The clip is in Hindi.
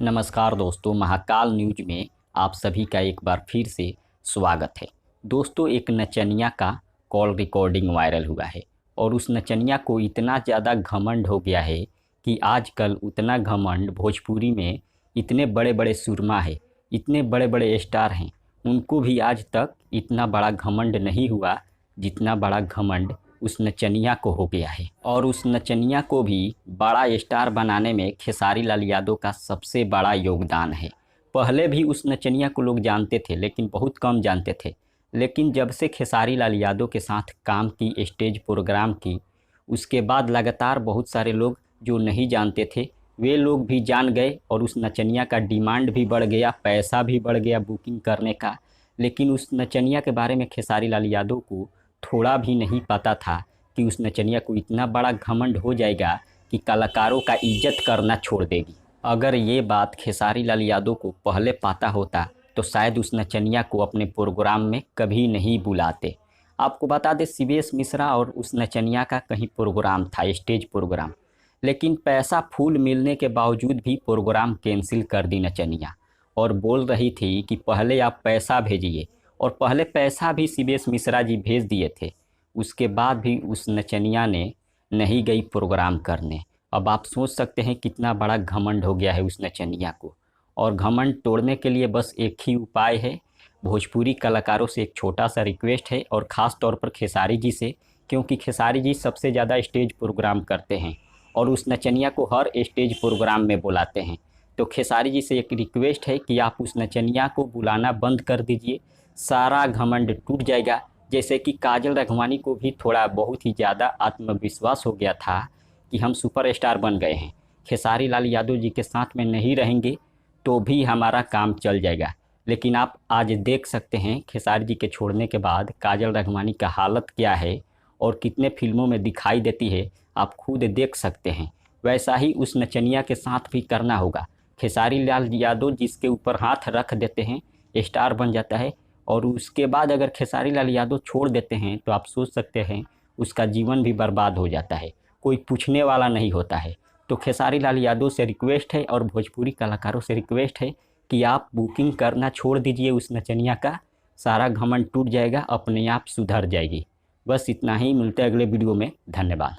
नमस्कार दोस्तों, महाकाल न्यूज में आप सभी का एक बार फिर से स्वागत है। दोस्तों, एक नचनिया का कॉल रिकॉर्डिंग वायरल हुआ है और उस नचनिया को इतना ज़्यादा घमंड हो गया है कि आजकल उतना घमंड भोजपुरी में इतने बड़े बड़े सुरमा है, इतने बड़े बड़े स्टार हैं, उनको भी आज तक इतना बड़ा घमंड नहीं हुआ जितना बड़ा घमंड उस नचनिया को हो गया है। और उस नचनिया को भी बड़ा स्टार बनाने में खेसारी लाल यादव का सबसे बड़ा योगदान है। पहले भी उस नचनिया को लोग जानते थे, लेकिन बहुत कम जानते थे। लेकिन जब से खेसारी लाल यादव के साथ काम की, स्टेज प्रोग्राम की, उसके बाद लगातार बहुत सारे लोग जो नहीं जानते थे वे लोग भी जान गए और उस नचनिया का डिमांड भी बढ़ गया, पैसा भी बढ़ गया बुकिंग करने का। लेकिन उस नचनिया के बारे में खेसारी लाल यादव को थोड़ा भी नहीं पता था कि उस नचनिया को इतना बड़ा घमंड हो जाएगा कि कलाकारों का इज्जत करना छोड़ देगी। अगर ये बात खेसारी लाल यादव को पहले पता होता तो शायद उस नचनिया को अपने प्रोग्राम में कभी नहीं बुलाते। आपको बता दें, सीबीएस मिश्रा और उस नचनिया का कहीं प्रोग्राम था, स्टेज प्रोग्राम, लेकिन पैसा फुल मिलने के बावजूद भी प्रोग्राम कैंसिल कर दी नचनिया और बोल रही थी कि पहले आप पैसा भेजिए। और पहले पैसा भी सीबीएस मिश्रा जी भेज दिए थे, उसके बाद भी उस नचनिया ने नहीं गई प्रोग्राम करने। अब आप सोच सकते हैं कितना बड़ा घमंड हो गया है उस नचनिया को। और घमंड तोड़ने के लिए बस एक ही उपाय है। भोजपुरी कलाकारों से एक छोटा सा रिक्वेस्ट है, और ख़ास तौर पर खेसारी जी से, क्योंकि खेसारी जी सबसे ज़्यादा स्टेज प्रोग्राम करते हैं और उस नचनिया को हर स्टेज प्रोग्राम में बुलाते हैं। तो खेसारी जी से एक रिक्वेस्ट है कि आप उस नचनिया को बुलाना बंद कर दीजिए, सारा घमंड टूट जाएगा। जैसे कि काजल राघवानी को भी थोड़ा बहुत ही ज़्यादा आत्मविश्वास हो गया था कि हम सुपरस्टार बन गए हैं, खेसारी लाल यादव जी के साथ में नहीं रहेंगे तो भी हमारा काम चल जाएगा। लेकिन आप आज देख सकते हैं खेसारी जी के छोड़ने के बाद काजल राघवानी का हालत क्या है और कितने फिल्मों में दिखाई देती है, आप खुद देख सकते हैं। वैसा ही उस नचनिया के साथ भी करना होगा। खेसारी लाल यादव जिसके ऊपर हाथ रख देते हैं स्टार बन जाता है, और उसके बाद अगर खेसारी लाल यादव छोड़ देते हैं तो आप सोच सकते हैं उसका जीवन भी बर्बाद हो जाता है, कोई पूछने वाला नहीं होता है। तो खेसारी लाल यादव से रिक्वेस्ट है और भोजपुरी कलाकारों से रिक्वेस्ट है कि आप बुकिंग करना छोड़ दीजिए उस नचनिया का, सारा घमंड टूट जाएगा, अपने आप सुधर जाएगी। बस इतना ही, मिलते हैं अगले वीडियो में। धन्यवाद।